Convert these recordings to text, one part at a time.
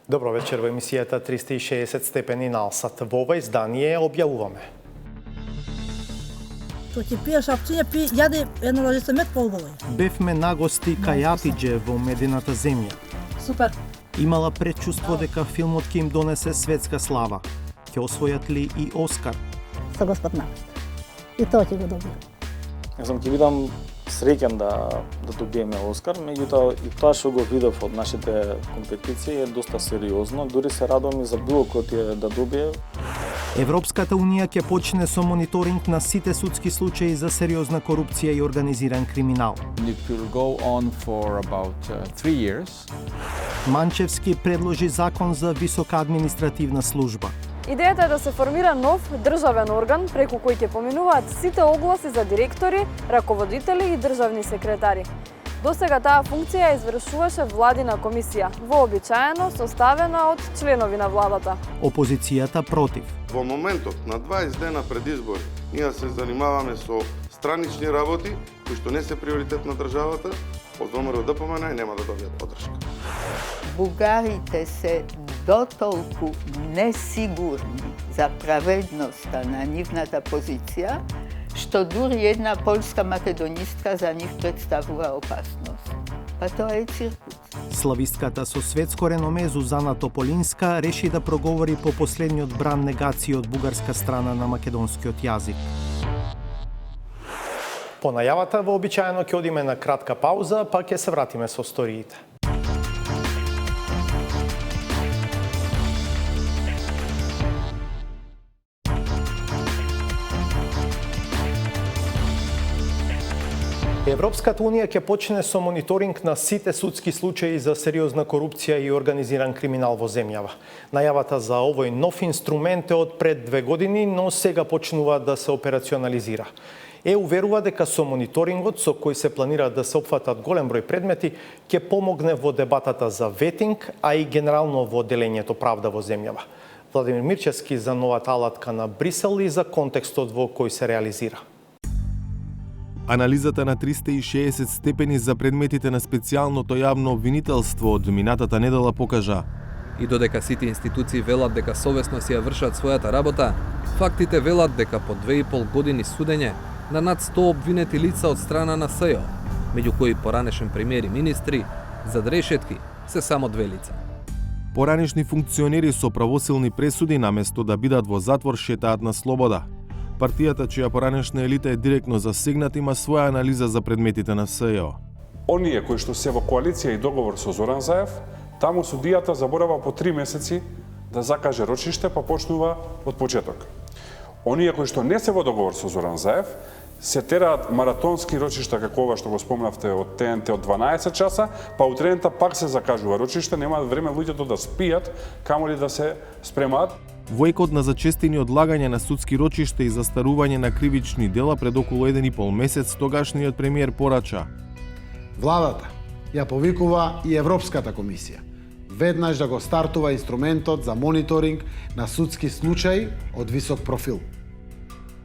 Добро вечер во емисијата 360 степени на Алсат. Во ова издание објавуваме. Што ќе пиеш апчиња, јади едно ложице мед полболој. Бевме на гости кај Апиџе во Медената земја. Супер. Имала предчувство дека филмот ќе им донесе светска слава. Ќе освојат ли и Оскар? Со Господ навест. И тоа ќе го добија. Јас сум ќе бидам среќен да добиеме Оскар, меѓутоа и тоа што го видов од нашите компетиции е доста сериозно, дури се радувам и за било кој да добие. Европската унија ќе почне со мониторинг на сите судски случаи за сериозна корупција и организиран криминал. It will go on for about 3 years. Манчевски предложи закон за висока административна служба. Идејата е да се формира нов државен орган преку кој ќе поминуваат сите огласи за директори, раководители и државни секретари. Досега таа функција извршуваше владина комисија, вообичаено составена од членови на владата. Опозицијата против. Во моментот на 20 дена пред избори, ние се занимаваме со странични работи кои што не се приоритет на државата, од ВМРО ДПМН и нема да добијат поддршка. Бугарите се дотолку несигурни за праведноста на нивната позиција, што дури една полска македонистка за нив представува опасност. Па тоа е циркус. Славистката со светско реноме Зузана Тополинска реши да проговори по последниот бран негација од бугарска страна на македонскиот јазик. По најавата вообичаено ќе одиме на кратка пауза, па ќе се вратиме со сториите. Европската унија ќе почне со мониторинг на сите судски случаи за сериозна корупција и организиран криминал во земјава. Најавата за овој нов инструмент е од пред 2 години, но сега почнува да се операционализира. Верува дека со мониторингот со кој се планира да се опфатат голем број предмети, ќе помогне во дебатата за ветинг, а и генерално во делењето правда во земјава. Владимир Мирчевски за новата алатка на Брисел и за контекстот во кој се реализира. Анализата на 360 степени за предметите на специјалното јавно обвинителство од минатата недела покажа. И додека сите институции велат дека совесно си ја вршат својата работа, фактите велат дека по 2,5 години судење на над 100 обвинети лица од страна на СЈО, меѓу кои поранешен премиер и министри, зад решетки се само 2 лица. Поранешни функционери со правосилни пресуди наместо да бидат во затвор шетаат на слобода. Партијата чија поранешна елита е директно засегната има своја анализа за предметите на СЈО. Оние кои што се во коалиција и договор со Зоран Заев, таму судијата заборава по 3 месеци да закаже рочиште, па почнува од почеток. Оние кои што не се во договор со Зоран Заев, се тераат маратонски рочишта како ова што го спомнавте од ТНТ од 12 часа, па утрената пак се закажува рочиште, немаат време луѓето да спијат, камоли да се спремаат. Војкот на зачестени одлагање на судски рочиште и застарување на кривични дела пред околу 1,5 месец тогашниот премиер порача. Владата ја повикува и Европската комисија веднаш да го стартува инструментот за мониторинг на судски случаи од висок профил.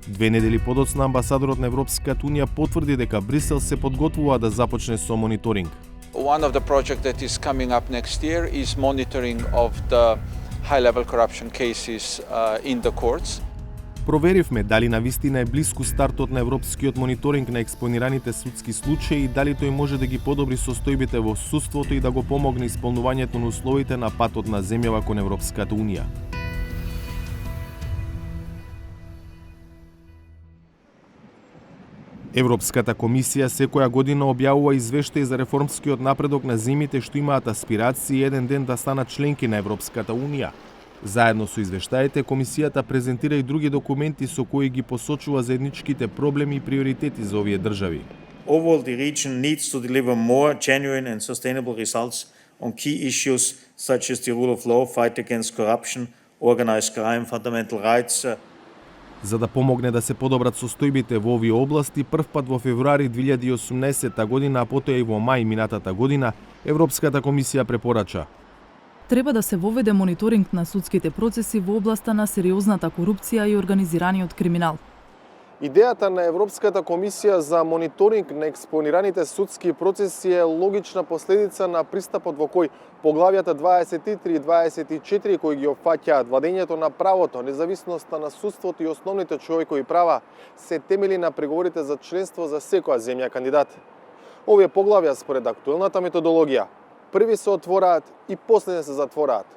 2 недели подоцна амбасадорот на Европската унија потврди дека Брисел се подготвува да започне со мониторинг. One of the projects that is coming up next year is monitoring of the high-level corruption cases in the courts. Проверивме дали навистина е блиску стартот на европскиот мониторинг на експонираните судски случаи и дали тој може да ги подобри состојбите во судството и да го помогне исполнувањето на условите на патот на земјава кон Европската унија. Европската комисија секоја година објавува извештај за реформскиот напредок на земјите што имаат аспирации еден ден да станат членки на Европската унија. Заедно со извештаите, комисијата презентира и други документи со кои ги посочува заедничките проблеми и приоритети за овие држави. Overall, the region needs to deliver more genuine and sustainable results on key issues such as the rule of law, fight against corruption, organized crime, fundamental rights. За да помогне да се подобрат состојбите во овие области, првпат во февруари 2018 година, а потоа и во мај минатата година, Европската комисија препорача. Треба да се воведе мониторинг на судските процеси во областа на сериозната корупција и организираниот криминал. Идејата на Европската комисија за мониторинг на експонираните судски процеси е логична последица на пристапот во кој поглавјата 23 и 24 кои ги опфаќаат владењето на правото, независноста на судството и основните човекови права се темели на преговорите за членство за секоја земја кандидат. Овие поглавја според актуелната методологија први се отвораат и последни се затвораат,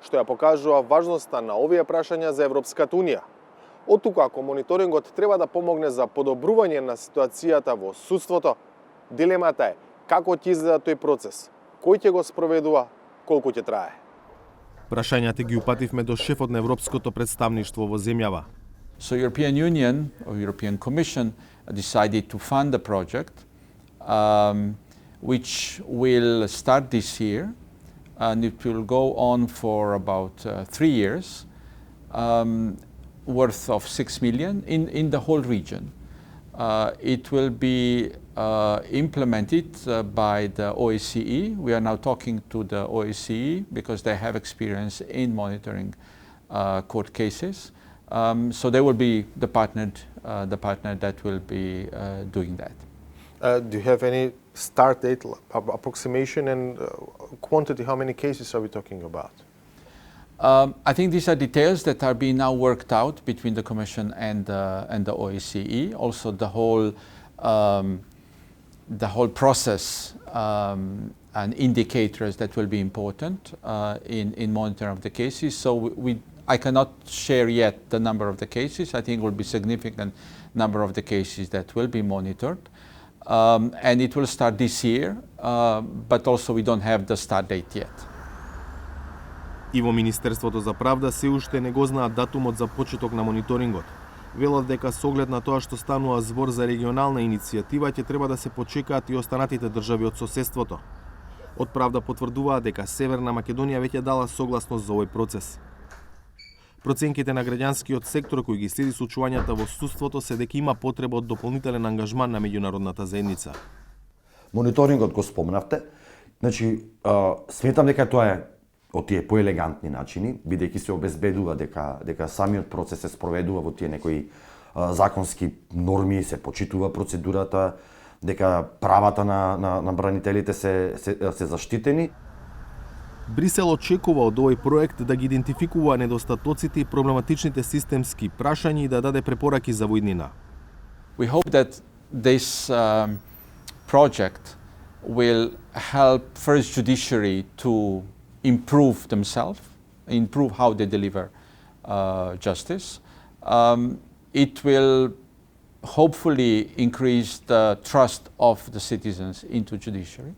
што ја покажува важноста на овие прашања за Европската унија. Оттука, ако мониторингот треба да помогне за подобрување на ситуацијата во судството, дилемата е како ќе изгледа тој процес, кој ќе го спроведува, колку ќе трае. Прашањата ги упативме до шефот на Европското представништво во земјава. So European Union or European Commission decided to fund the project, which will start this year, and it will go on for about 3 years. Worth of 6 million in the whole region. It will be implemented by the OSCE. We are now talking to the OSCE because they have experience in monitoring court cases. So they will be the partner that will be doing that. Do you have any start date, approximation and quantity? How many cases are we talking about? I think these are details that are being now worked out between the Commission and the OSCE. Also, the whole process and indicators that will be important in monitoring of the cases. So I cannot share yet the number of the cases. I think it will be significant number of the cases that will be monitored, and it will start this year. But also, we don't have the start date yet. И во Министерството за правда се уште не го знаат датумот за почеток на мониторингот. Велат дека со оглед на тоа што станува збор за регионална иницијатива, ќе треба да се почекаат и останатите држави од соседството. Од правда потврдуваат дека Северна Македонија веќе дала согласност за овој процес. Проценките на граѓанскиот сектор кој ги следи случувањата во судството се дека има потреба од дополнителен ангажман на меѓународната заедница. Мониторингот го спомнавте. Значи, сметам дека тоа е од тие поелегантни начини, бидејќи се обезбедува дека самиот процес се спроведува во тие некои законски норми, се почитува процедурата, дека правата на бранителите се заштитени. Брисел очекува од овој проект да ги идентификува недостатоците и проблематичните системски прашања и да даде препораки за воиднина. We hope that this project will help first judiciary to improve themselves, improve how they deliver justice. It will hopefully increase the trust of the citizens into judiciary,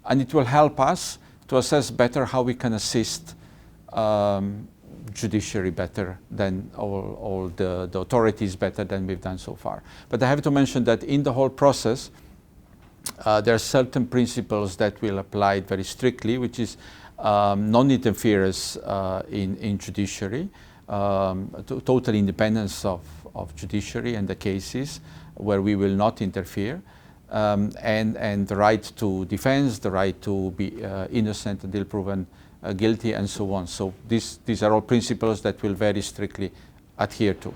and it will help us to assess better how we can assist judiciary better than all the authorities better than we've done so far. But I have to mention that in the whole process, there are certain principles that will apply very strictly, which is non-interference in judiciary, total independence of judiciary and the cases where we will not interfere, and the right to defense, the right to be innocent until proven guilty, and so on. So these are all principles that will very strictly adhere to.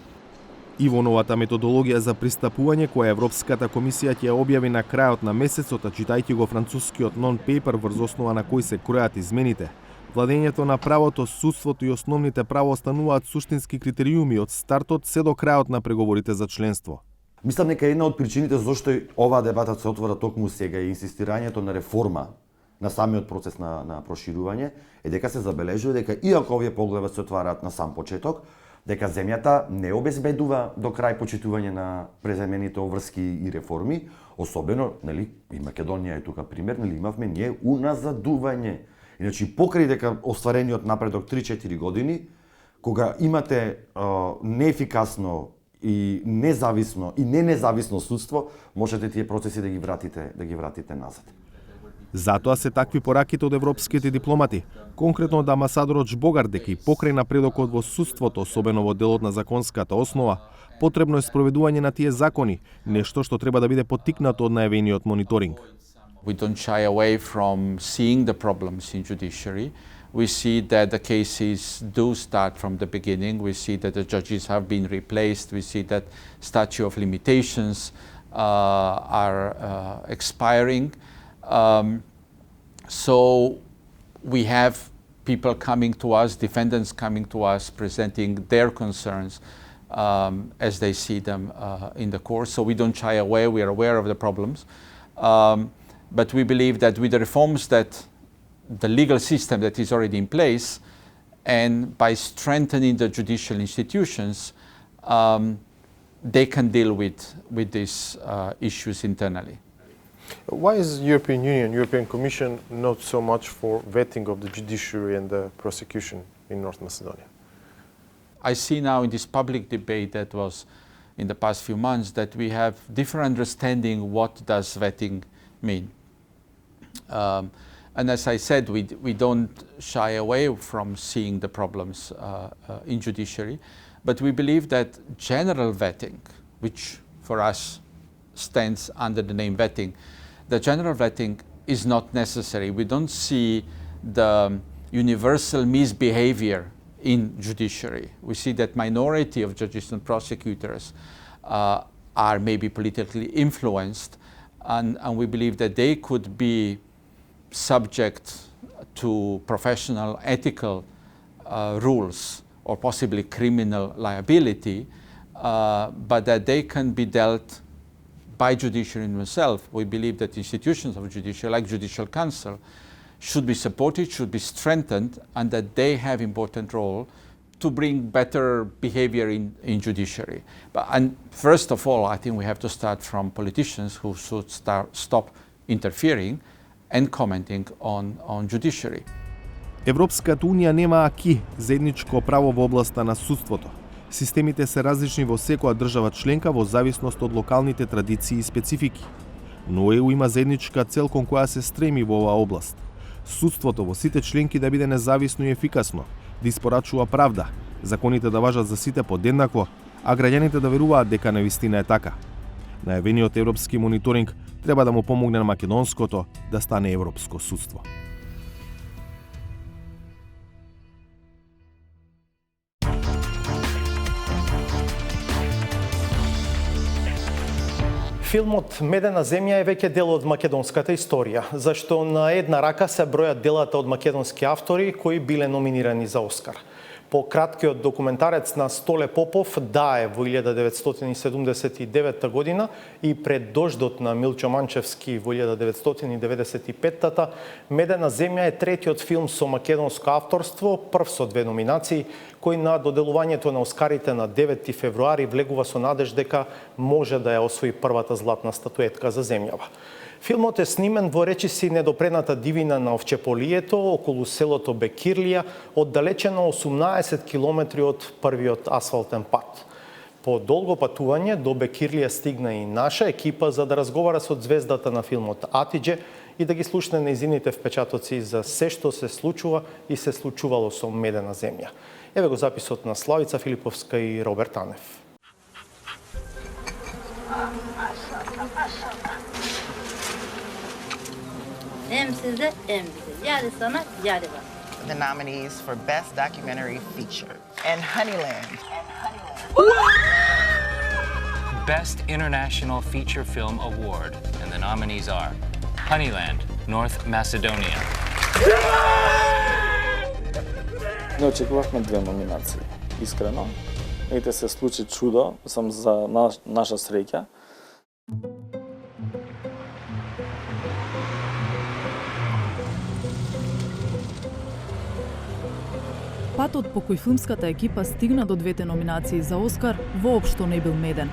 И во новата методологија за пристапување која Европската комисија ќе ја објави на крајот на месецот, читајќи го францускиот нон-пейпер врз основа на кој се кројат измените, владењето на правото, судството и основните права остануваат суштински критериуми од стартот се до крајот на преговорите за членство. Мислам дека една од причините зашто оваа дебата се отвора токму сега и инсистирањето на реформа на самиот процес на проширување е дека се забележува дека иако овие поглави се отвараат на сам почеток, дека земјата не обезбедува до крај почитување на преземените обврски и реформи, особено, нели, и Македонија е тука пример, нели, имавме ние уназадување. Иначе покрај дека остварениот напредок 3-4 години, кога имате неефикасно и независно и независно судство, можете тие процеси да ги вратите назад. Затоа се такви пораките од европските дипломати, конкретно од амбасадорот Жбогар, дека и покрај напредокот во судството, особено во делот на законската основа, потребно е спроведување на тие закони, нешто што треба да биде поттикнато од најавениот мониторинг. We don't shy away from seeing the problems in judiciary. We see that the cases do start from the beginning. We see that the judges have been replaced. We see that statute of limitations are expiring. So we have people coming to us, defendants coming to us, presenting their concerns as they see them in the court. So we don't shy away. We are aware of the problems. But we believe that with the reforms that the legal system that is already in place, and by strengthening the judicial institutions, they can deal with these issues internally. Why is European Union, European Commission not so much for vetting of the judiciary and the prosecution in North Macedonia? I see now in this public debate that was in the past few months that we have different understanding what does vetting mean. And as I said, we don't shy away from seeing the problems in judiciary, but we believe that general vetting, which for us stands under the name vetting, the general vetting is not necessary. We don't see the universal misbehavior in judiciary. We see that minority of judges and prosecutors are maybe politically influenced, and we believe that they could be subject to professional ethical rules or possibly criminal liability, but that they can be dealt by judiciary themselves. We believe that institutions of judiciary, like Judicial Council, should be supported, should be strengthened, and that they have important role to bring better behavior in judiciary. And first of all, I think we have to start from politicians who should stop interfering and commenting on judiciary. Европската унија нема аки, заедничко право во областа на судството. Системите се различни во секоја држава членка во зависност од локалните традиции и специфики. Но ЕУ има заедничка цел кон која се стреми во оваа област. Судството во сите членки да биде независно и ефикасно, да испорачува правда, законите да важат за сите подеднакво, а граѓаните да веруваат дека навистина е така. Најавениот европски мониторинг треба да му помогне на македонското да стане европско судство. Филмот Медена земја е веќе дел од македонската историја, зашто на една рака се бројат делата од македонски автори кои биле номинирани за Оскар. По краткиот документарец на Столе Попов "Дае" во 1979 година и "Пред дождот" на Милчо Манчевски во 1995, Медена земја е третиот филм со македонско авторство, прв со 2 номинации, кој на доделувањето на Оскарите на 9 февруари влегува со надеж дека може да ја освои првата златна статуетка за земјава. Филмот е снимен во речиси недопредната дивина на Овчеполието, околу селото Бекирлија, оддалечено 18 километри од првиот асфалтен пат. По долго патување до Бекирлија стигна и наша екипа за да разговара со звездата на филмот Атидже и да ги слушне нејзините впечатоци за се што се случува и се случувало со Медена земја. Еве го записот на Славица Филиповска и Роберт Танев. The nominees for Best Documentary Feature and Honeyland. Best International Feature Film Award, and the nominees are Honeyland, North Macedonia. Не очекувавме 2 номинации, искрено. Ете се случи чудо, сам за наша среќа. Патот по кој филмската екипа стигна до 2 номинации за Оскар воопшто не бил меден.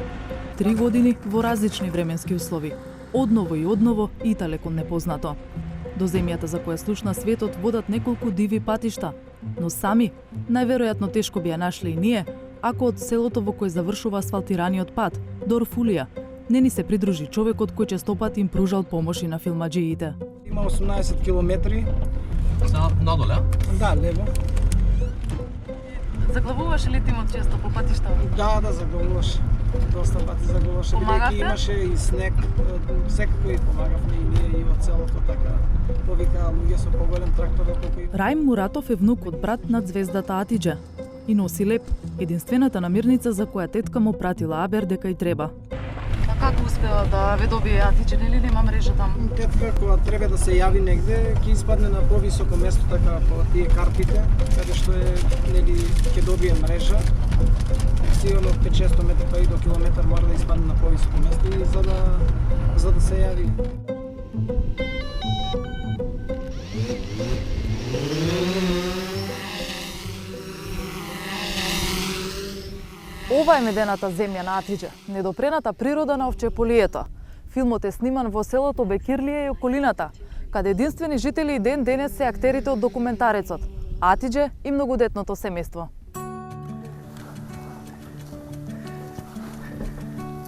3 години во различни временски услови, одново и далеко непознато. До земјата за која слушна светот водат неколку диви патишта, но сами најверојатно тешко би ја нашли и ние, ако од селото во кој завршува асфалтираниот пат, Дорфулија, не ни се придружи човекот кој честопат им пружал помош и на филмаџиите. Има 18 километри. Надоле? Да, лево. Заглавуваш ли ти често по патишта? Да, заглавуваш. доста пати загубаше, бидејќи имаше и снег, секако и помагавме и ние и од целото така повикаа луѓе со поголем трактор колку и Раим Муратов е внук од брат на звездата Атидже и носи леп, единствената намирница за која тетка му пратила Абер дека и треба. Како успеа да ве добие Атидже, нели нема мрежа таму? Тетка кога треба да се јави негде, ќе испадне на повисоко место така по тие картите, каде што е нели ќе добие мрежа. Сигурно 5-600 метри па и до километар мора да испадне на повисоко место и за да се јави. Ова е медената земја на Атидже, недопрената природа на овчеполието. Филмот е сниман во селото Бекирлие и околината, каде единствени жители и ден денес се актерите од документарецот Атидже и многодетното семејство.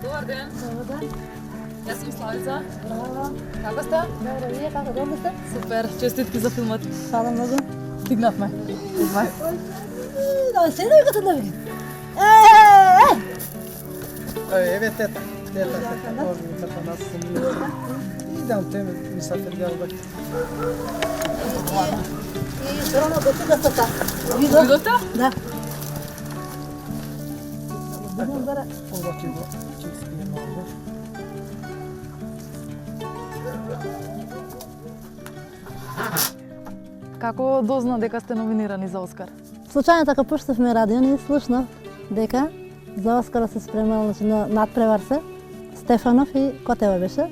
Добар ден. Добар ден. Јас сум Славица. Браво. Како сте? Добро, вие како добро сте? Супер, честитки за филмот. Фала многу. Стигнавме. Идвај. Да се не викате да ви. Еве тета. Тета нас се идам теме мисафир дел да. И здорово до тука стата. Видовте? Да. Ова ќе го спием малку. Како дозна дека сте номинирани за Оскар? Случајно така пуштавме радио и слушнав дека за Оскара се спремал на надпревар се Стефанов и Котева беше.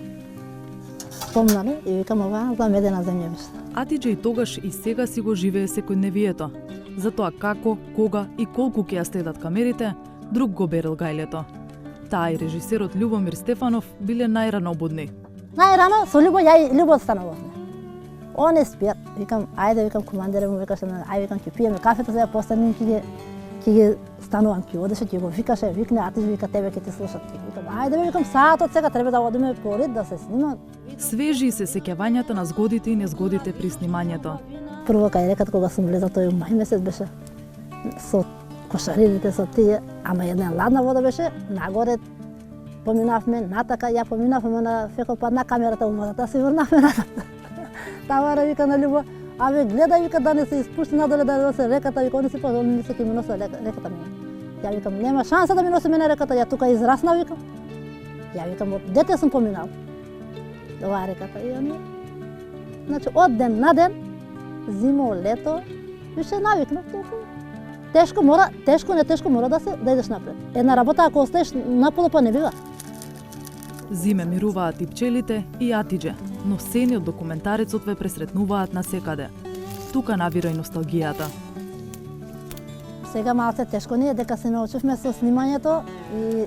Спомнале и викам ова за медена земја беше. Атидже и тогаш и сега си го живее секојдневието. Затоа како, кога и колку ќе ја следат камерите, друг го берел гајлето. Таа и режисерот Љубомир Стефанов биле најрано будни. Најрано со Љубо ја и Љубо станувавме. Он спијат, викам, ајде, викам, командире му викаше, ајде, викам, ќе пиеме кафето, сега постанем, ќе ги станувам, ќе одеше, ќе го викаше, викне, Атидже, вика, тебе ќе ти слушат. Викам, ајде, викам, саатот сега треба да одиме по ред, да се снима. Свежи се сеќавањата на згодите и незгодите при снимањето. Прво кај рекат кога сум влезал, тој мај месец беше со кошарините, со тие, ама една ладна вода беше, нагоре поминавме, натака, ја поминавме на фекопад на камерата у водата, се врнавме натака. Тамара вика на Љубо, абе гледај, вика, да не се испушти надоле, да носи реката, вика, он си позол, не се ке ми носи реката ми. Ја викам, нема шанса да ми носи мене реката, ја тука израсна, викам. Ја викам, од дете сум поминал. Ова реката и они. Значи, од ден на ден, зимо, лето, више навикнав толку. Тешко мора да идеш напред. Една работа ако остаеш наполу па не бива. Зиме мируваат и пчелите и Атидже, но сцени од документарецот ве пресретнуваат насекаде. Тука навира и носталгијата. Сега малце тешко ни е дека се научивме со снимањето и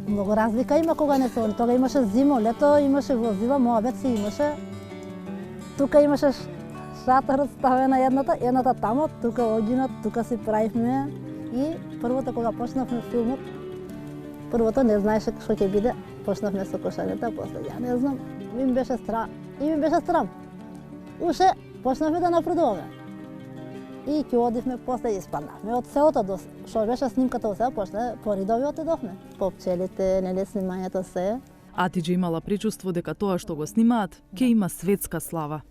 многу разлика има кога не се они. Тога имаше зимо, лето, имаше возила, моабет си имаше. Тука имаше шатар ставена едната тамо, тука одјинат, тука си правивме. И првото кога почнавме филмот, првото не знаеше што ќе биде, почнавме со кошарета, после ја не знам, ми беше страм. Уше почнавме да напредуваме. И ќе одивме, после испаднавме од селото до што беше снимката од село, после по ридови отидовме. По пчелите, нели снимањето се. Атидже имала причувство дека тоа што го снимаат ќе има светска слава.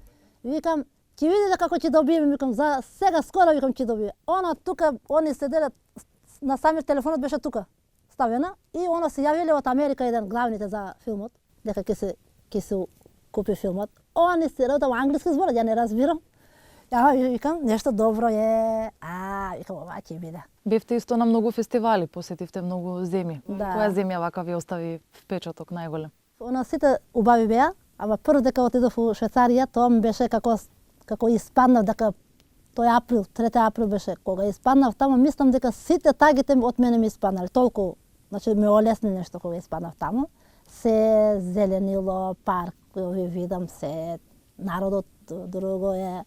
Викам, ќе видите како ќе добиеме, викам, за сега скоро викам ќе добие. Она тука, они седеле на самиот телефонот беше тука ставена и она се јавиле од Америка еден главните за филмот, дека ќе се купи филмот. Они се работат англиски зборат, ја не разбирам. Ја викам, нешто добро е, викам, ова ќе биде. Бевте исто на многу фестивали, посетивте многу земји. Да. Која земја вака ви остави впечаток најголем? Она сите убави беа, ама прво дека отидов у Швајцарија, тоа ми беше како испаднав дека тој април, 3 април беше кога испаднав таму, мислам дека сите тагите од мене ми испаднале, толку, значи ме олесни нешто кога испаднав таму. Се зеленило, паркови видам, се народот друго е.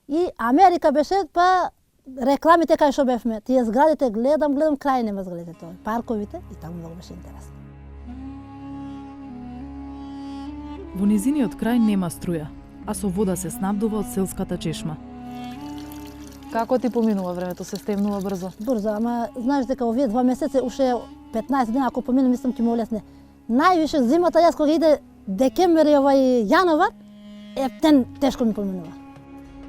И Америка беше, па рекламите кај што бевме, тие зградите гледам крај нема зградите тоа, парковите и таму многу беше интересно. Во низиниот крај нема струја, а со вода се снабдува од селската чешма. Како ти поминува времето, се стемнува брзо? Брзо, ама знаеш дека овие 2 месеци уште 15 дена ако помине, мислам ќе ме олесне. Највише зимата јас кога иде декември овај јановар, ептен тешко ми поминува.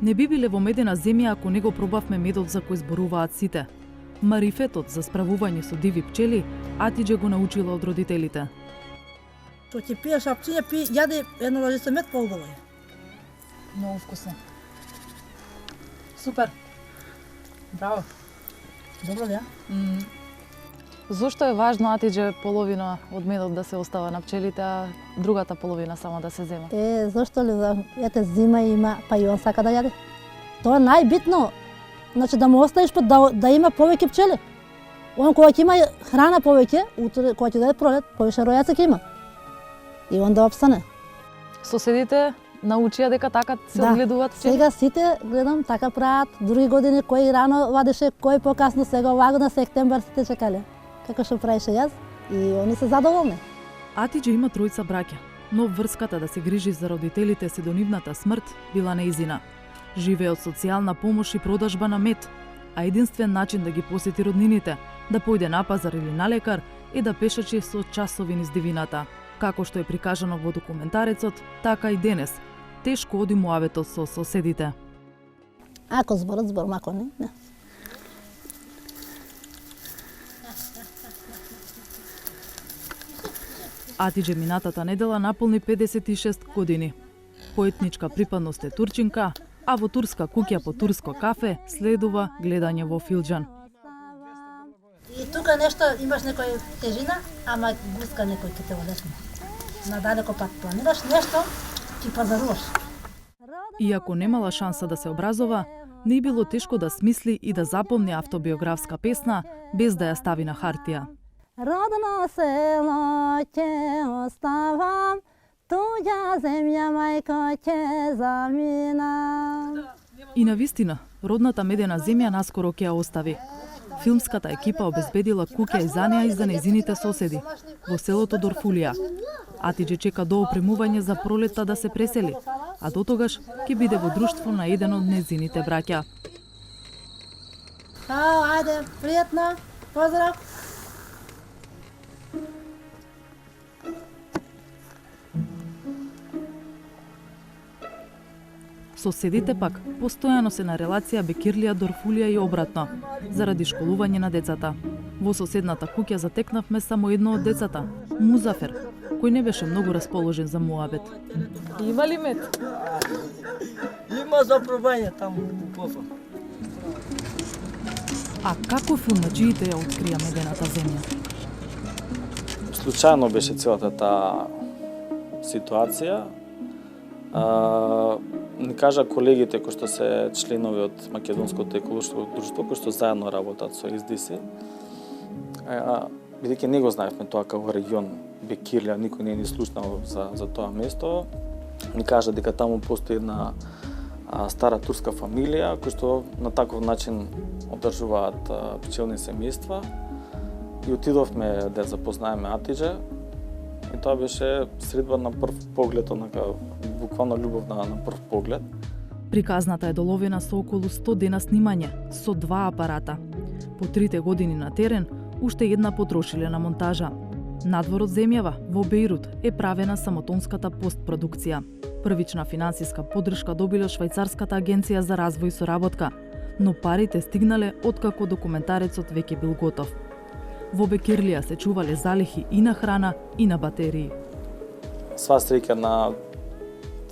Не би биле во медена земја ако не го пробавме медот за кој зборуваат сите. Марифетот за справување со диви пчели, Атиџе го научила од родителите. Што ќе пиеш апчиња, јади една лажица мед, поубаво е. Многу вкусно. Супер. Браво. Добро да. Зошто е важно, Атиџе, половина од медот да се остава на пчелите, а другата половина само да се зема? Зошто ли? Ете, зима има, па и он сака да јаде. Тоа е најбитно. Значи да му оставиш па да има повеќе пчели. Он кога ќе има храна повеќе, утре кога ќе дојде пролет, повеќе ројаци ќе има. И он да опстане. Соседите научија дека така се одгледуваат пчели? Сега сите гледам така прават. Други години кој рано вадеше, кој покасно, сега оваа година септембар сите чекале. Како што правише јас и они се задоволни. Атиџе има тројца браќа, но врската да се грижи за родителите се до нивната смрт била неизина. Живее од социјална помош и продажба на мед, а единствен начин да ги посети роднините, да појде на пазар или на лекар, е да пешачи со часови низ дивината. Како што е прикажано во документарецот, така и денес. Тешко оди муаветот со соседите. Ако зборот, ако не. Атиџе минатата недела наполни 56 години. По етничка припадност е турчинка, а во турска куќа по турско кафе следува гледање во филџан. И тука нешто имаш некој тежина, ама гуска некој ќе те олесне. Надалеко пак планираш нешто, ќе пазаруваш. Иако немала шанса да се образова, не било тешко да смисли и да запомни автобиографска песна без да ја стави на хартија. Родно село ќе оставам, туѓа земја мајко ќе заминам. И навистина, родната медена земја наскоро ќе ја остави. Филмската екипа обезбедила куќа и за неа и за нејзините соседи во селото Дорфулија. Атиџе чека до опремување за пролетта да се пресели, а дотогаш ќе биде во друштво на еден од нејзините браќа. Ајде, пријатно, поздрав. Соседите пак постојано се на релација Бекирлија Дорфулија и обратно, заради школување на децата. Во соседната куќа затекнавме само едно од децата, Музафер, кој не беше многу расположен за муабет. Има ли мед? Има за пробање таму пофа. А како филмаџиите ја открија медената земја? Случајно беше целата таа ситуација. Ни кажа колегите кои што се членови од Македонското еколошко друштво, кои што заедно работат со СДС, бидејќи не го знаевме тоа како регион Бекирлија, никој не ни слушнал за тоа место, ни кажа дека таму постои една стара турска фамилија кои што на таков начин одржуваат пчелни семејства и отидовме да запознаеме Атиџе. И тоа беше средба на прв поглед, онака буквално љубов на прв поглед. Приказната е доловена со околу 100 дена снимање, со 2 апарата. По 3 години на терен, уште една потрошиле на монтажа. Надвор од земјава, во Бејрут, е правена самотонската постпродукција. Првична финансиска поддршка добила Швајцарската агенција за развој и соработка, но парите стигнале откако документарецот веќе бил готов. Во Бекирлија се чувале залихи и на храна и на батерии. Сва среќа на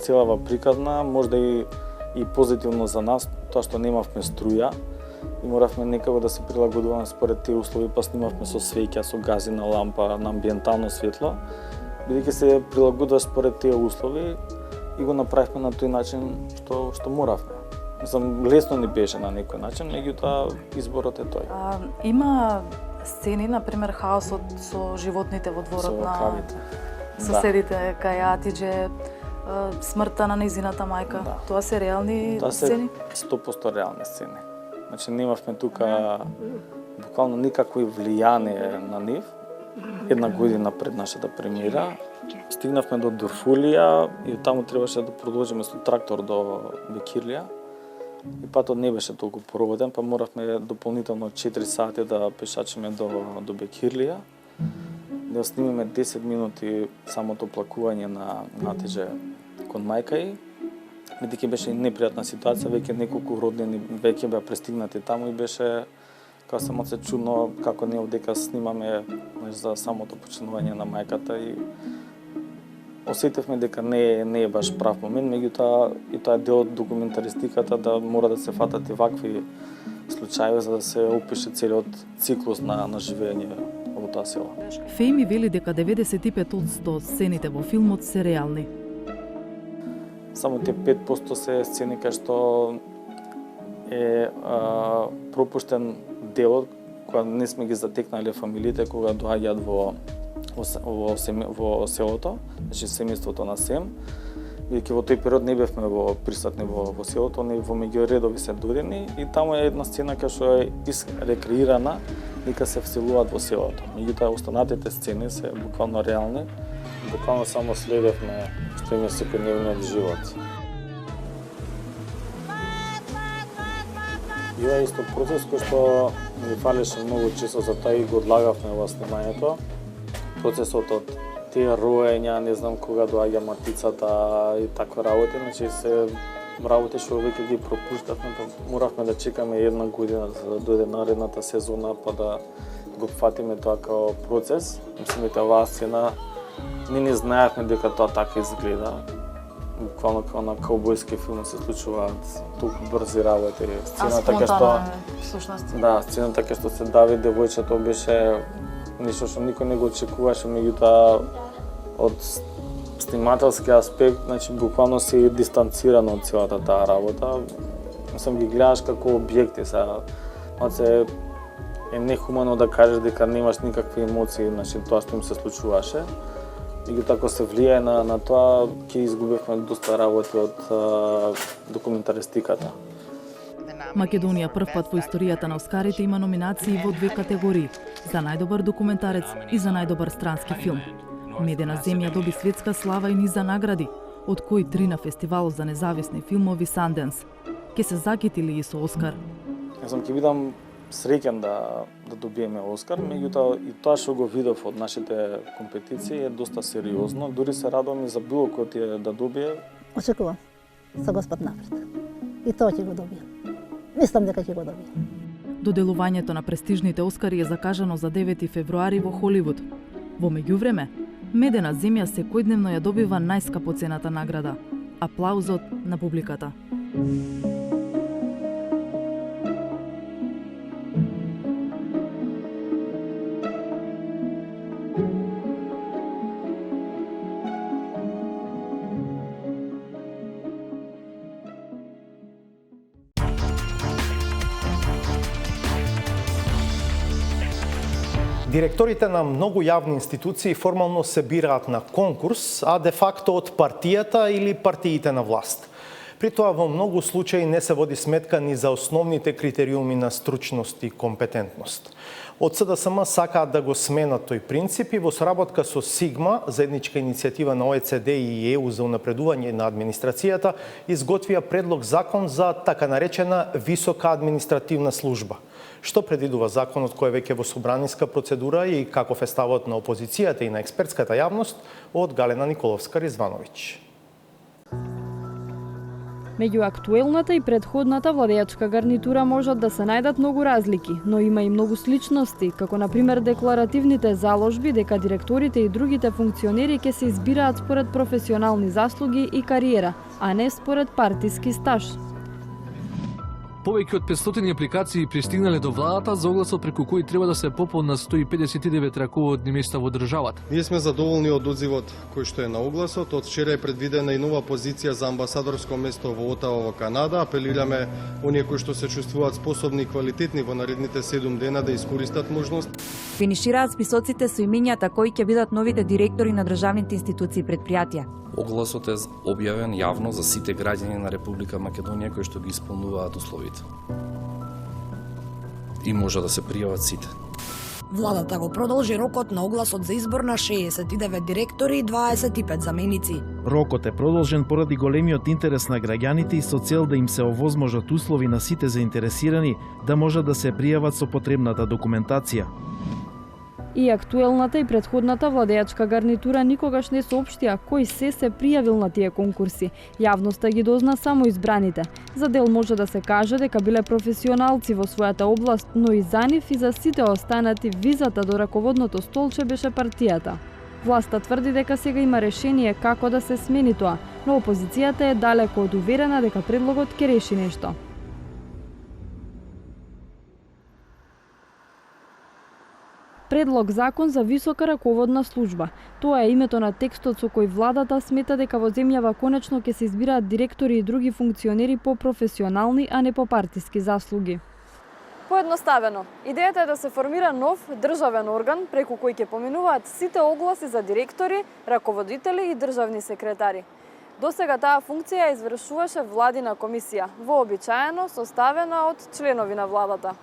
целава приказна, можда и позитивно за нас, тоа што немавме струја и моравме некако да се прилагодуваме според тие услови, па снимавме со свеќа, со газина лампа, на амбиентално светло, бидејќи се прилагодуваш според тие услови и го направивме на тој начин што моравме. Мислам, лесно ни беше на некој начин, меѓутоа изборот е тој. Има сцени, например, хаосот со животните во дворот со на кравите. соседите, кај Атиџе, смртта на нејзината мајка. Да. Тоа се реални сцени? Тоа се 100% реални сцени. Значи немавме тука буквално никакво влијание на нив. Една година пред нашата премиера стигнавме до Дорфулија и таму требаше да продолжиме со трактор до Бекирлија. И патот не беше толку проводен, па моравме дополнително 4 сати да пешачиме до Бекирлија. да снимиме 10 минути самото плакување на Натеже кон мајка и бидејќи беше непријатна ситуација, веќе неколку роднини веќе беа пристигнати таму и беше како само се чудно како ние овдека снимаме за самото починување на мајката и осетивме дека не е баш прав момент, меѓутоа и тоа е дел од документаристиката да мора да се фатат и вакви случаи за да се опише целиот циклус на живење во тоа село. Фејми вели дека 95% од сцените во филмот се реални. Само те 5% се сцени кај што е пропуштен делот кога не сме ги затекнале фамилиите кога доаѓаат во селото, значи семејството на Сем. Бидејќи во тој период не бевме присутни во селото, не во меѓуредови се додени и таму е една сцена кај што е рекреирана дека се вселуваат во селото. Меѓутоа останатите сцени се буквално реални, буквално само следевме што им е секојдневниот живот. И ова е исто процес кој што ни фалеше многу често, затоа и го одлагавме во снимањето. Процесот од тие роења, не знам кога доаѓа матицата и таква работи, значи се работи што веќе ги пропуштавме, па моравме да чекаме 1 година за да дојде наредната сезона, па да го фатиме тоа како процес. Мислам дека оваа сцена не знаевме дека тоа така изгледа. Буквално како на каубојски филм се случуваат толку брзи работи. Сцената кај што да, сцената кај што се дави девојчето беше нешто што никој не го очекуваше, меѓутоа од снимателски аспект, значи буквално се дистанцирано од целата таа работа. Мислам ги гледаш како објекти, се е нехумано да кажеш дека немаш никакви емоции, значи тоа што им се случуваше. Меѓутоа ако се влијае на тоа, ќе изгубивме доста работи од документаристиката. Македонија првпат во историјата на Оскарите има номинации во 2 категории – за најдобар документарец и за најдобар странски филм. Медена земја доби светска слава и низа награди, од кои 3 на фестивалот за независни филмови Санденс. Ке се закитили и со Оскар. Јас ќе бидам среќен да добиеме Оскар, меѓутоа и тоа што го видов од нашите компетиции е доста сериозно, дури се радувам и за било кој да добие. Очекувам со Господ напред. И тоа ќе го добијам. Мислам дека ќе го добијам. Доделувањето на престижните Оскари е закажано за 9 февруари во Холивуд. Во меѓувреме, Медена земја секојдневно ја добива најскапоцената награда – аплаузот на публиката. Директорите на многу јавни институции формално се бираат на конкурс, а де факто од партијата или партиите на власт. При тоа во многу случаи не се води сметка ни за основните критериуми на стручност и компетентност. Од СДСМ сакаат да го сменат тој принцип и во соработка со Сигма, заедничка иницијатива на ОЕЦД и ЕУ за унапредување на администрацијата, изготвија предлог закон за така наречена висока административна служба. Што предвидува законот кој е веќе во собраниска процедура и каков е ставот на опозицијата и на експертската јавност, од Галена Николовска-Ризвановиќ. Меѓу актуелната и предходната владеачка гарнитура можат да се најдат многу разлики, но има и многу сличности, како на пример декларативните заложби дека директорите и другите функционери ќе се избираат според професионални заслуги и кариера, а не според партиски стаж. Повеќе од 500 апликации пристигнале до владата за огласот преку кој треба да се пополнат 159 раководни места во државата. Ние сме задоволни од одзивот кој што е на огласот. Од вчера е предвидена и нова позиција за амбасадорско место во Отава во Канада. Апелираме оние кои што се чувствуваат способни и квалитетни во наредните 7 дена да искористат можност. Финишираат списоците со имињата кои ќе бидат новите директори на државните институции и предпријатија. Огласот е објавен јавно за сите граѓани на Република Македонија кои што ги исполнуваат условите. И може да се пријават сите. Владата го продолжи рокот на огласот за избор на 69 директори и 25 заменици. Рокот е продолжен поради големиот интерес на граѓаните и со цел да им се овозможат услови на сите заинтересирани да можат да се пријават со потребната документација. И актуелната и претходната владеачка гарнитура никогаш не соопштија кој се пријавил на тие конкурси. Јавноста ги дозна само избраните. За дел може да се каже дека биле професионалци во својата област, но и за нив и за сите останати визата до раководното столче беше партијата. Власта тврди дека сега има решение како да се смени тоа, но опозицијата е далеко од уверена дека предлогот ќе реши нешто. Предлог закон за висока раководна служба. Тоа е името на текстот со кој владата смета дека во земјава конечно ќе се избираат директори и други функционери по професионални, а не по партиски заслуги. Поедноставено, идејата е да се формира нов државен орган преку кој ќе поминуваат сите огласи за директори, раководители и државни секретари. Досега таа функција извршуваше владина комисија, вообичаено составена од членови на владата.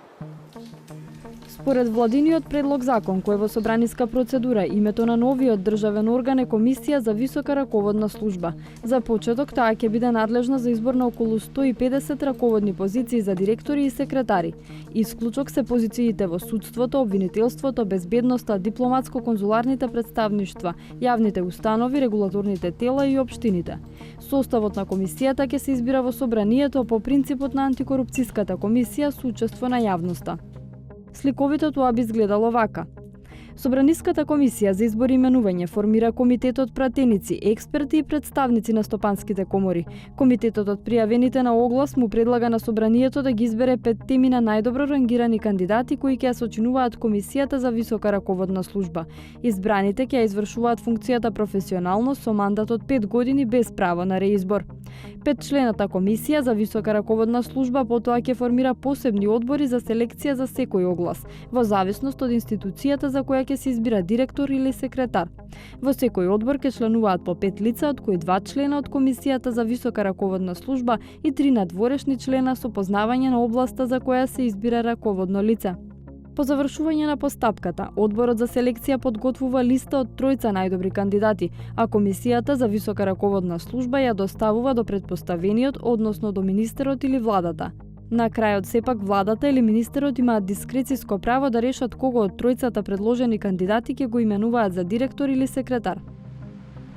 Според владиниот предлог закон, кој е во собраниска процедура, името на новиот државен орган е Комисија за висока раководна служба. За почеток, таа ќе биде надлежна за избор на околу 150 раководни позиции за директори и секретари. Исклучок се позициите во судството, обвинителството, безбедноста, дипломатско-конзуларните представништва, јавните установи, регулаторните тела и општините. Составот на комисијата ќе се избира во собранието по принципот на антикорупцијската комисија со учество на јавноста. Сликовито тоа би изгледало вака. Собраниската комисија за избор и именување формира комитетот пратеници, експерти и представници на стопанските комори. Комитетот од пријавените на оглас му предлага на собранието да ги избере 5 теми на најдобро рангирани кандидати кои ќе ја сочинуваат комисијата за висока раководна служба. Избраните ќе ја извршуваат функцијата професионално со мандат од 5 години без право на реизбор. 5-члената комисија за висока раководна служба потоа ќе формира посебни одбори за селекција за секој оглас, во зависност од институцијата за која ќе се избира директор или секретар. Во секој одбор ќе членуваат по 5 лица, од кои 2 члена од комисијата за висока раководна служба и 3 надворешни члена со познавање на областа за која се избира раководно лице. По завршување на постапката, одборот за селекција подготвува листа од 3 најдобри кандидати, а комисијата за висока раководна служба ја доставува до претпоставениот, односно до министерот или владата. На крајот сепак владата или министерот имаат дискрециско право да решат кого од 3 предложени кандидати ќе го именуваат за директор или секретар.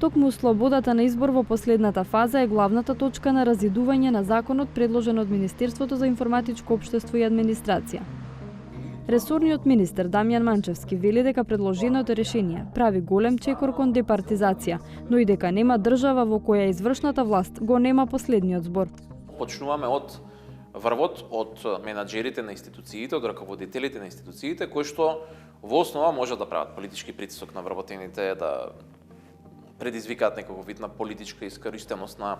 Токму слободата на избор во последната фаза е главната точка на разидување на законот предложен од Министерството за информатичко општество и администрација. Ресорниот министер Дамјан Манчевски вели дека предложеното решение прави голем чекор кон департизација, но и дека нема држава во која извршната власт го нема последниот збор. Почнуваме од врвот од менаџерите на институциите, од раководителите на институциите, кои што во основа можат да прават политички притисок на вработените, да предизвикаат некој вид на политичка искористеност на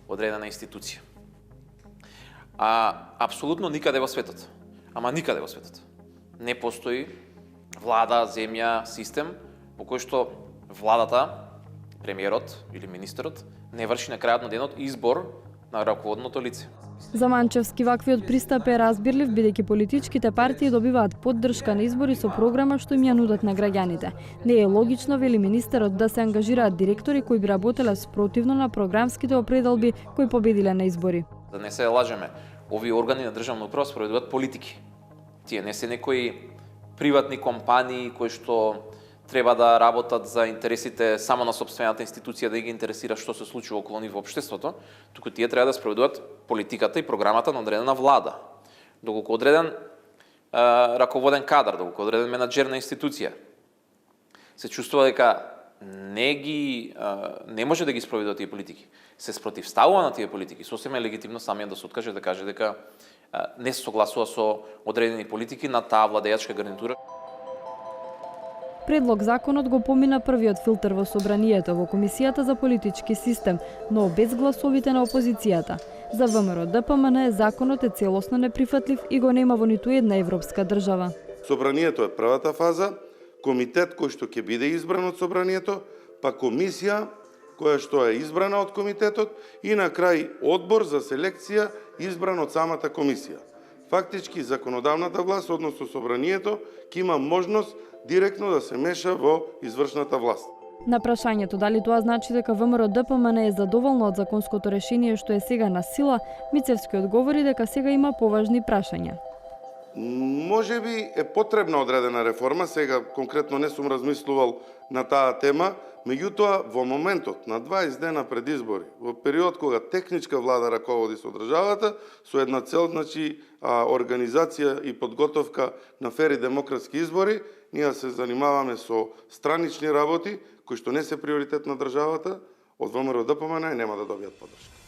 одредена институција. Апсолутно никаде во светот, ама никаде во светот, не постои влада, земја, систем по кој што владата, премиерот или министерот не врши на крајот на денот избор на раководното лице. За Манчевски ваквиот пристап е разбирлив, бидејќи политичките партии добиваат поддршка на избори со програма што им ја нудат на граѓаните. Не е логично, вели министерот, да се ангажираат директори кои би работеле спротивно на програмските определби кои победиле на избори. Да не се лажеме, овие органи на државна управа спроведуваат политики. Тие не се некои приватни компании кои што треба да работат за интересите само на собствената институција, да ги интересира што се случува околу нив во општеството, туку тие треба да спроведуваат политиката и програмата на одредена влада. Доколку одреден раководен кадар, доколку одреден менаџер на институција се чувствува дека не може да ги спроведува тие политики, се спротивставува на тие политики, сосема е легитимно самиот да се откаже, да каже дека не се согласува со одредени политики на таа владеачка гарнитура. Предлог законот го помина првиот филтер во собранието во Комисијата за политички систем, но без гласовите на опозицијата. За ВМРО ДПМН законот е целосно неприфатлив и го нема во ниту една европска држава. Собранието е првата фаза, комитет кој што ќе биде избран од собранието, па комисија која што е избрана од комитетот и на крај одбор за селекција избран од самата комисија. Фактички законодавната власт, односно собранието, ќе има можност директно да се меша во извршната власт. На прашањето дали тоа значи дека ВМРО ДПМН е задоволно од законското решение што е сега на сила, Мицевски одговори дека сега има поважни прашања. Можеби е потребна одредена реформа, сега конкретно не сум размислувал на таа тема, меѓутоа во моментот на 20 дена пред избори, во период кога техничка влада раководи со државата, со една цел, значи, организација и подготовка на фери демократски избори, ние се занимаваме со странични работи, кои што не се приоритет на државата, од ВМРО ДПМН и нема да добијат поддршка.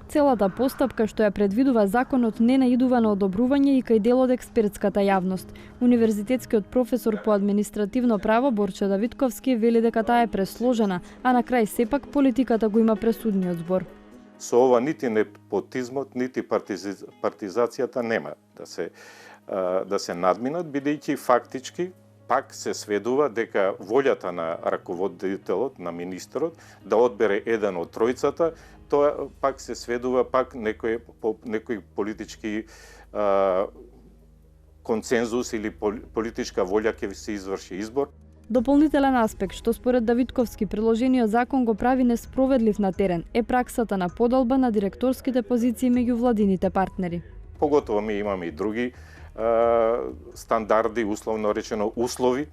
Целата постапка што ја предвидува законот не наидува на одобрување и кај дел од експертската јавност. Универзитетскиот професор по административно право Борче Давидковски вели дека таа е пресложена, а на крај сепак политиката го има пресудниот збор. Со ова нити непотизмот, нити партизацијата нема да се надминат, бидејќи фактички пак се сведува дека волјата на раководителот, на министерот, да одбере еден од тројцата, тоа пак се сведува пак некој политички консензус или политичка волја ќе се изврши избор. Дополнителен аспект што според Давидковски предложениот закон го прави неспроведлив на терен е праксата на подолба на директорските позиции меѓу владините партнери. Поготово ми имаме и други стандарди, условно речено услови,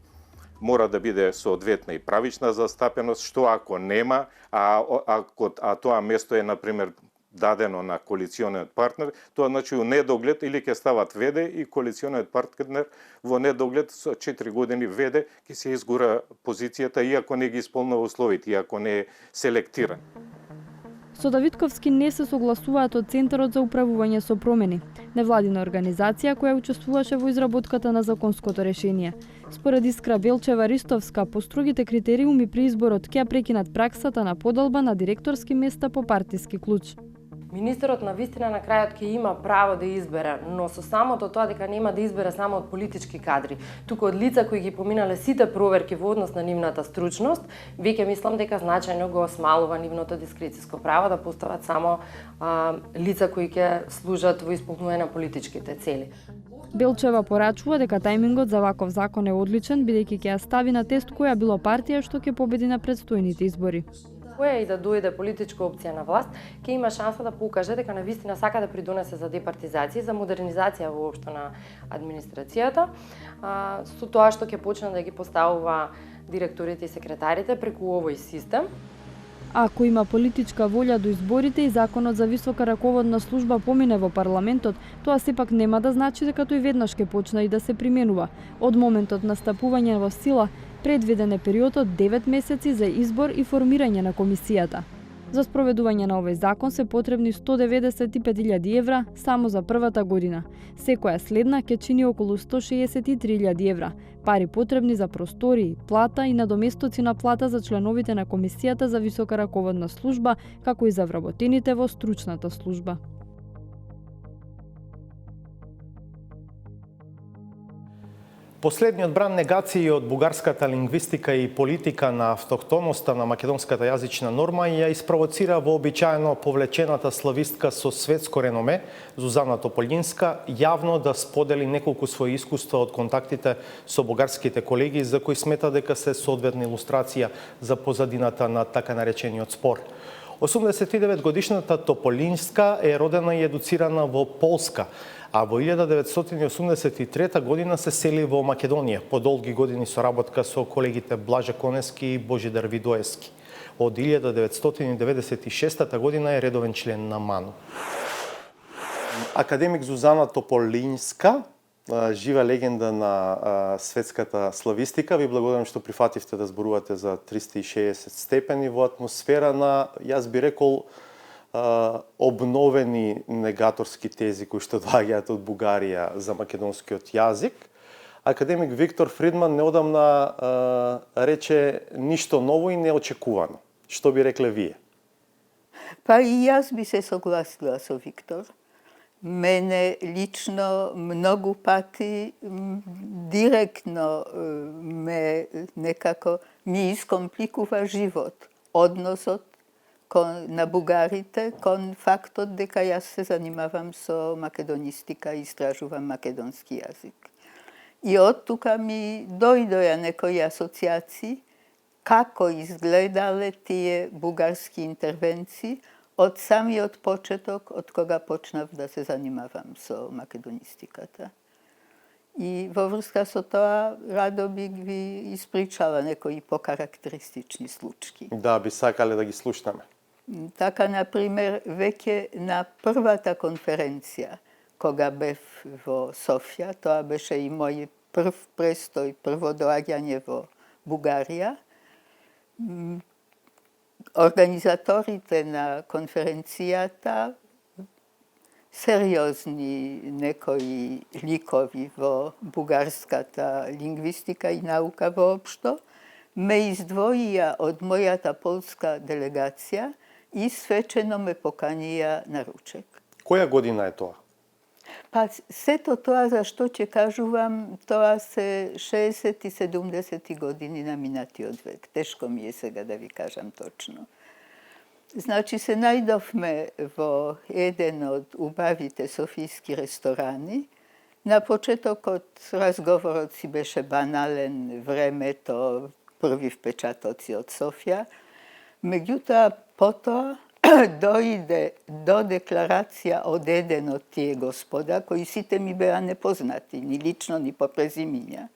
мора да биде соодветна и правична застапеност, што ако нема, а тоа место е, например, дадено на коалициониот партнер, тоа значи у недоглед или ќе стават ВД и коалициониот партнер во недоглед со 4 години ВД ќе се изгура позицијата, иако не ги исполнува условите, иако не е селектиран. Со Давидковски не се согласуваат од Центарот за управување со промени, невладина организација која учествуваше во изработката на законското решение. Според Искра Белчева-Ристовска, по строгите критериуми при изборот ќе прекинат праксата на подолба на директорски места по партиски клуч. Министерот на вистина на крајот ќе има право да избере, но со самото тоа дека нема да избере само од политички кадри, туку од лица кои ги поминале сите проверки во однос на нивната стручност, веќе мислам дека значајно го смалува нивното дискрециско право да постават само лица кои ќе служат во исполнување на политичките цели. Белчева порачува дека тајмингот за ваков закон е одличен, бидејќи ќе ја стави на тест која било партија што ќе победи на предстојните избори. Која и да дојде политичка опција на власт, ќе има шанса да покаже дека навистина сака да придонесе за департизација и за модернизација воопшто на администрацијата, со тоа што ќе почне да ги поставува директорите и секретарите преку овој систем. Ако има политичка волја до изборите и законот за висока раководна служба помине во парламентот, тоа сепак нема да значи дека тој веднаш ќе почне и да се применува. Од моментот на стапување во сила, предвиден е период од 9 месеци за избор и формирање на комисијата. За спроведување на овој закон се потребни 195.000 евра само за првата година. Секоја следна ќе чини околу 163.000 евра. Пари потребни за простории, плата и надоместоци на плата за членовите на комисијата за висока раководна служба, како и за вработените во стручната служба. Последниот бран негации од бугарската лингвистика и политика на автохтоноста на македонската јазична норма ја испровоцира вообичаено повлечената славистка со светско реноме, Зузана Тополинска, јавно да сподели неколку своји искуства од контактите со бугарските колеги, за кои смета дека се соодветна илустрација за позадината на така наречениот спор. 89 годишната Тополинска е родена и едуцирана во Полска, а во 1983 година се сели во Македонија по долги години соработка со колегите Блаже Конески и Божидар Видоевски. Од 1996 година е редовен член на МАНУ. Академик Зузана Тополинска, жива легенда на светската славистика, ви благодарам што прифативте да зборувате за 360 степени во атмосфера на, јас би рекол, обновени негаторски тези кои што доаѓаат од Бугарија за македонскиот јазик. Академик Виктор Фридман неодамна рече ништо ново и неочекувано. Што би рекле вие? Па и јас би се согласила со Виктор. Мене лично многу пати директно некако ми искомпликува живот, односот на бугарите кон фактот дека јас се занимавам со македонистика и истражувам македонски јазик. И од тука ми дојдоја некои асоциации како изгледале тие бугарски интервенции од самиот почеток, од кога почнав да се занимавам со македонистиката. И во врска со тоа, радо би ви испричала некои покарактеристични случаи. Да, би сакале да ги слушнаме. Така, например, веќе на првата конференција, кога бев во Софија, тоа беше и мој прв престој, прво доаѓање во Бугарија, организаторите на конференцијата, сериозни некои ликови во бугарската лингвистика и наука воопшто, ме издвоија од мојата полска делегација и свечено ме поканија на ручек. Која година е тоа? Па сето тоа за што ќе кажувам, тоа се 60 и 70 години на минатиот век. Тешко ми е сега да ви кажам точно. Значи се најдовме во еден од убавите софијски ресторани. На почетокот разговорот си беше банален, времето, први впечатоци од Софија. Меѓутоа, потоа дојде до декларација од еден од тие господа, кои сите ми беа непознати, ни лично, ни по презимиња,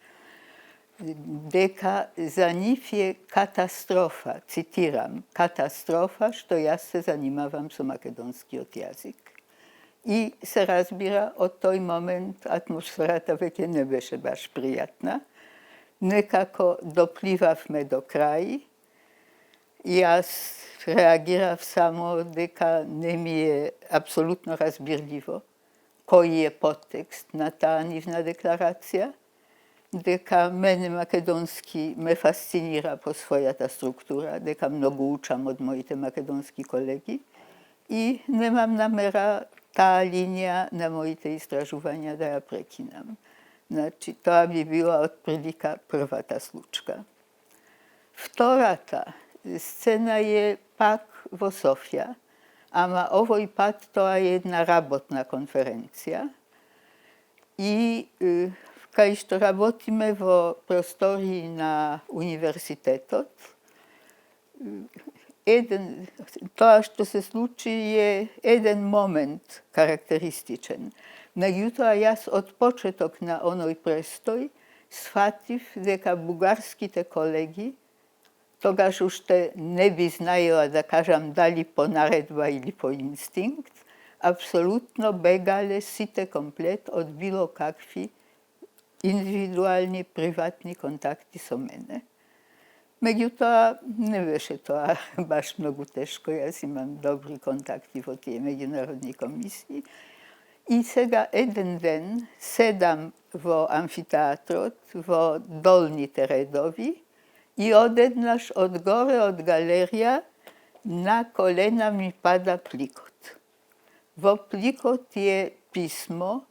дека за нив е катастрофа, цитирам, катастрофа што јас се занимавам со македонскиот јазик. И се разбира, од тој момент атмосферата веќе не беше баш пријатна. Некако допливавме до крај. Јас реагирав само дека не ми е апсолутно разбирливо кој е подтекст на таа нивна декларација, дека мене македонски ме фасцинира по својата структура, дека многу учам од моите македонски колеги и немам намера таа линија на моите истражувања да ја прекинам. Значи, тоа би била отприлика првата случка. Втората сцена е пак во Софија, ама овој пат тоа е една работна конференција и кај што работиме во простории на университетот, тоа што се случи е еден момент карактеристичен. Меѓутоа, јас од почеток на оној престој сфатив дека бугарските колеги, тогаш уште не би знаела да кажам дали по наредба или по инстинкт, апсолутно бегале сите комплет од било какви индивидуални, приватни контакти со мене. Меѓутоа, не беше тоа баш многу тешко, јас имам добри контакти во тие меѓународни комисии. И сега еден ден седам во амфитеатрот, во долните редови, и одеднаш одгоре од галерија на колена ми пада пликот. Во пликот е писмо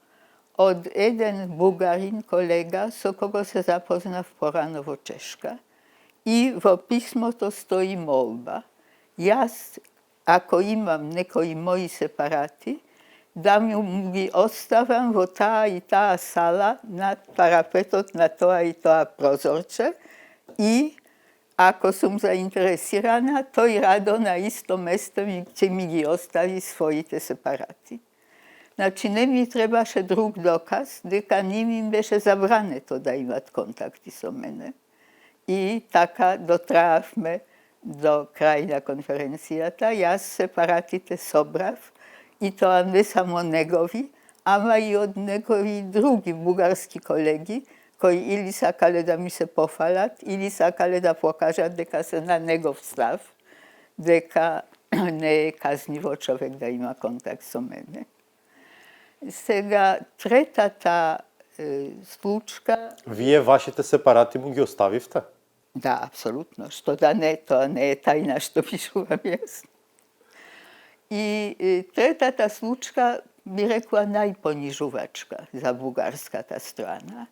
од еден бугарин колега со кого се запознав порано во Чешка. И во писмото стои молба. Јас, ако имам некои мои сепарати, да ми ги оставам во таа и таа сала над парапетот на тоа и тоа прозорче и ако сум заинтересирана, тој радо на исто место ќе ми ги остави своите сепарати. Значи, не ми требаше друг доказ дека ним им беше забрането да имат контакти со мене. И така дотраавме до крај на конференцијата. Јас сепаратите собрав, и тоа не само негови, ама и од некои други бугарски колеги, кои или сакале да ми се пофалат, или сакале да покажат дека се на негов став, дека не е казниво човек да има контакт со мене. Сега, третата случка... Вие вашите сепарати му ги оставивте? Да, апсолутно. Што да не, тоа не е тајна што пишувам јас. И третата случка би рекла најпонижувачка за бугарската страна.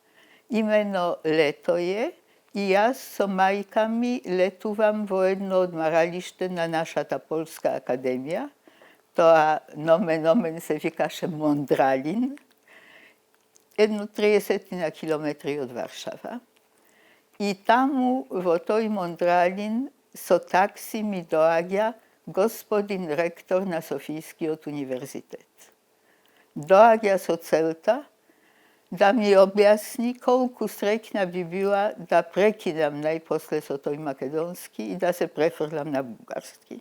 Имено лето е и јас со мајка ми летувам во едно одмаралиште на нашата Полска академија. Тоа номен се викаше Мондралин, едно 30 километри од Варшава. И таму, во тој Мондралин, со такси ми доаѓа господин ректор на Софийскиот универзитет. Доаѓа со целта да ми објасни колку среќна би била да прекидам најпосле со тој македонски и да се префрлам на бугарски.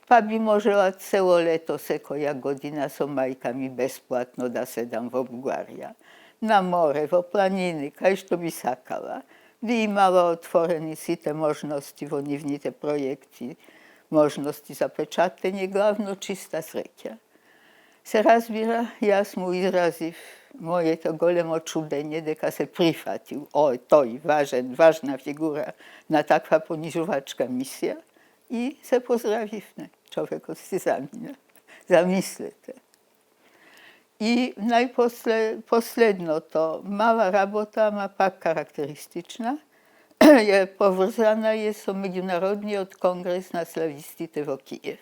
Па би можела цело лето секоја година со мајка ми бесплатно да седам во Бугарија, на море, во планини, кај што би сакала. Би имала отворени сите можности во нивните проекти, можности за печатење, главно чиста среќа. Се разбира, јас му изразив моето големо чудење дека се прифатил тој важна фигура на таква понижувачка мисија и се поздравивме. Човекот си замина. Замислете. И последното, мала работа, ама пак карактеристична, е поврзана со Меѓународниот конгрес на славистите во Киев.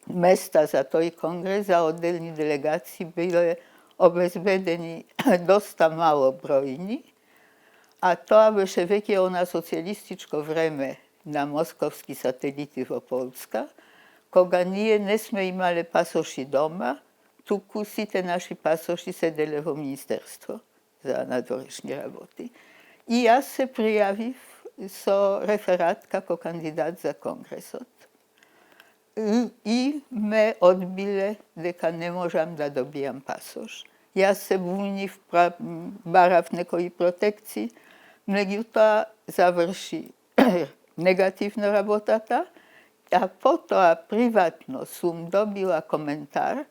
Места за тој конгрес за одделни делегации биле обезбедени доста мало бројни, а тоа беше веќе она социјалистичко време на московски сателити во Полска, кога ние не сме имале пасоши дома, туку сите наши пасоши седеле во Министерство за надворешни работи. И јас се пријавив со реферат како кандидат за Конгресот. И ме одбиле дека не можам да добијам пасош. Јас се бунив, барав некои протекции, меѓутоа заврши негативно работата, а потоа приватно сум добила коментар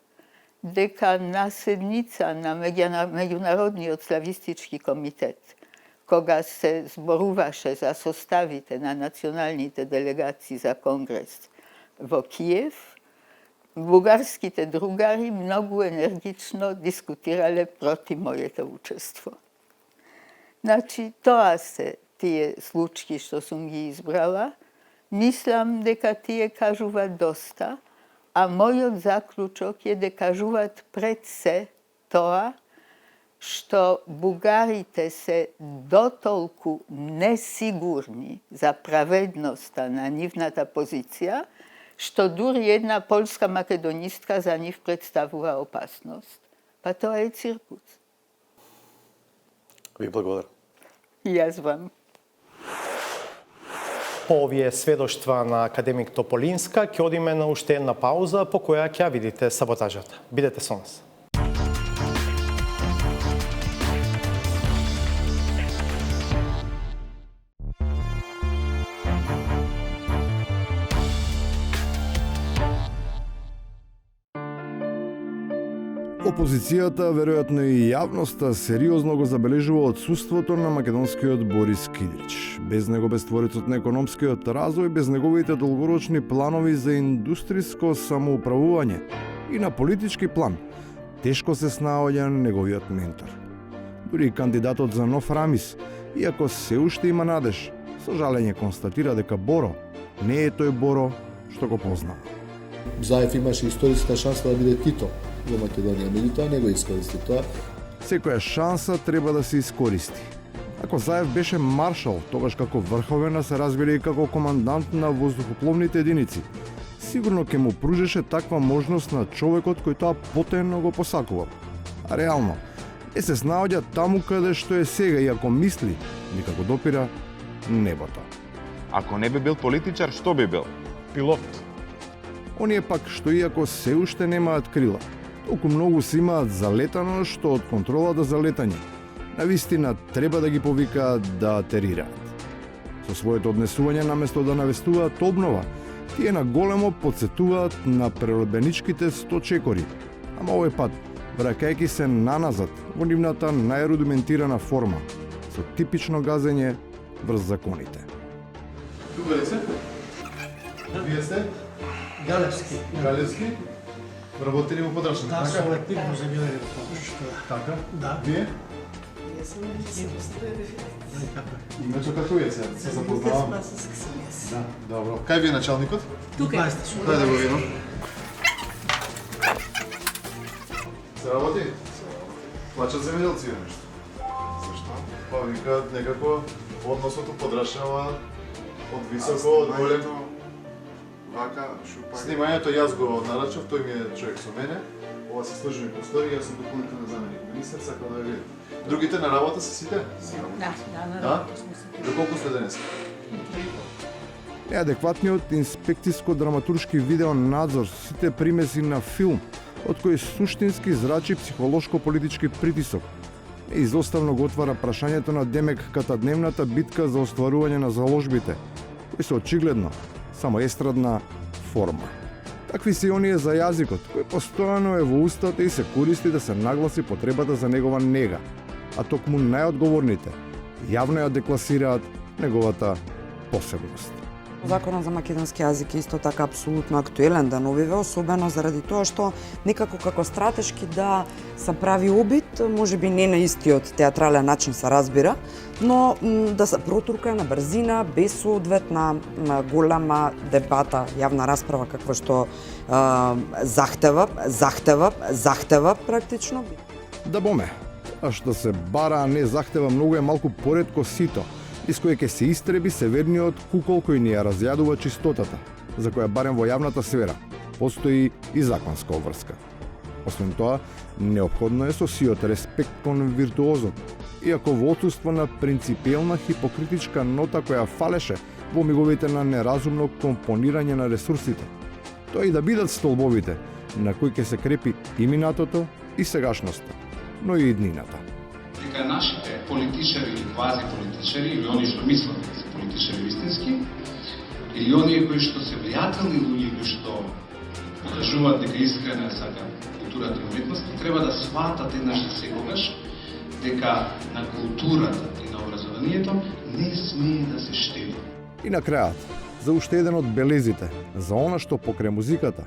дека на седница на Меѓународниот славистички комитет, кога се зборуваше за составите на националните делегации за Конгрес во Киев, бугарските другари многу енергично дискутирале против моето учество. Значи, тоа се тие случаи што сум ги избрала. Мислам дека тие кажуваат доста, а мојот заклучок е дека кажуваат пред се тоа што бугарите се дотолку несигурни за праведноста на нивната позиција, што дури една полска македонистка за нив представува опасност. Па тоа е циркус. Ви благодарам. И јас вам. По овие сведоштва на академик Тополинска, ќе одиме на уште една пауза по која ќе видите саботажата. Бидете со нас. Опозицијата, веројатно и јавноста, сериозно го забележува отсуството на македонскиот Борис Кидрич. Без него, без творецот на економскиот развој, без неговите долгорочни планови за индустриско самоуправување и на политички план, тешко се снаоѓа неговиот ментор. Дури и кандидатот за нов Рамис, иако се уште има надеж, со жалење констатира дека Боро не е тој Боро што го познава. Заев имаше историска шанса да биде Тито во Македонија, меѓутоа не го искористи тоа. Секоја шанса треба да се искористи. Ако Заев беше маршал, тогаш како врховен, се разбира и како командант на воздухопловните единици, сигурно ќе му пружеше таква можност на човекот кој тоа потајно го посакувал. А реално, не се снаоѓа таму каде што е сега и ако мисли, дека го допира небото. Ако не би бил политичар, што би бил? Пилот. Оние пак што иако се уште немаат крила, толку многу се имаат залетано што од контрола до залетање. Навистина треба да ги повикаат да атерираат. Со своето однесување наместо да навестуваат обнова, тие на големо подсетуваат на преродбеничките 100 чекори, ама овој пат враќајќи се наназад во нивната најрудиментирана форма, со типично газење врз законите. Тука ли се? Вие сте? Галевски. Галевски? Работите ли во подрачник? Да, со лепник во земјоделие во помош. Така? Да. Вие? Јас сум Иначе како е се запознавам. Да, добро. Кај ви е началникот? Тука е. Дај да го видам. Се работи? Плачат земјоделци или нешто? Зашто? Па викаат некако односот подрашава од високо, од голем. Вака, снимањето јас го нарачав, тој ми е човек со мене. Ова се службени простори, јас сум дополнителен заменик министар, сакам да ја видам. Другите на работа се сите? Да, на работа сме се. Доколку сте денес? Неадекватниот инспекциско-драматуршки видеонадзор, сите примеси на филм, од кој суштински зрачи психолошко-политички притисок, изоставно го отвара прашањето на демек-катадневната битка за остварување на заложбите, кои се очигледно само естрадна форма. Такви се и оние за јазикот, кој постојано е во устата и се користи да се нагласи потребата за негова нега, а токму најодговорните јавно ја декласираат неговата посебност. Законот за македонски јазик е исто така апсолутно актуелен деновиве, особено заради тоа што некако како стратешки да се прави обид, можеби не на истиот театрален начин се разбира, но да се протурка на брзина, без соодветна голема дебата, јавна расправа каква што захтева практично. Да боме, а што се бара, а не захтева многу е малку поретко сито, из кој ќе се истреби северниот кукол кој ни ја разјадува чистотата, за која барем во јавната сфера постои и законска обврска. Освен тоа, неопходно е со сиот респект кон виртуозот, иако во отсуство на принципиелна хипокритичка нота која фалеше во миговите на неразумно компонирање на ресурсите. Тоа и да бидат столбовите на кои ќе се крепи и минатото и сегашноста, но и иднината. Дека нашите политичари или квази политичари, или они што мислат дека се политичари вистински, или оние кои што се влијателни луѓе кои што покажуваат дека искрено сакаат културата и уметноста, треба да сватат еднаш за секогаш дека на културата и на образованието не смее да се штеди. И на крајот, за уште еден од белезите, за она што покрај музиката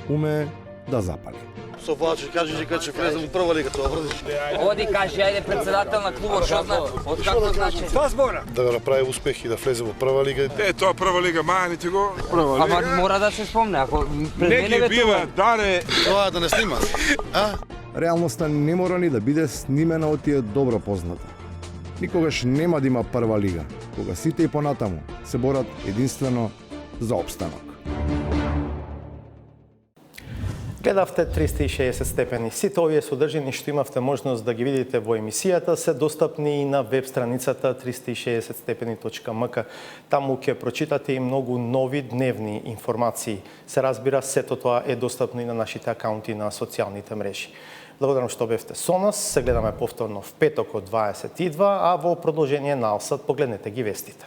умее да запали. Со Валчи кажи дека ќе влезем во прва лига, тоа врдиш. Оди кажи, ајде председател на клубот, што од како значи? Тоа збора. Да го направи успех и да влезе во прва лига. Тоа прва лига, мајаните го. Прва лига. Ама мора да се спомне, ако пред мене бе бива, даре. Тоа да не снима. А? Реалноста не мора ни да биде снимена од тие добро позната. Никогаш нема да има прва лига, кога сите и понатаму се борат единствено за опстанок. Гледавте 360 степени. Сите овие содржини што имавте можност да ги видите во емисијата се достапни и на веб страницата 360stepeni.mk. Таму ќе прочитате и многу нови дневни информации. Се разбира, сето тоа е достапно и на нашите акаунти на социјалните мрежи. Благодарам што бевте со нас. Се гледаме повторно в петок од 22, а во продолжение на Алсат погледнете ги вестите.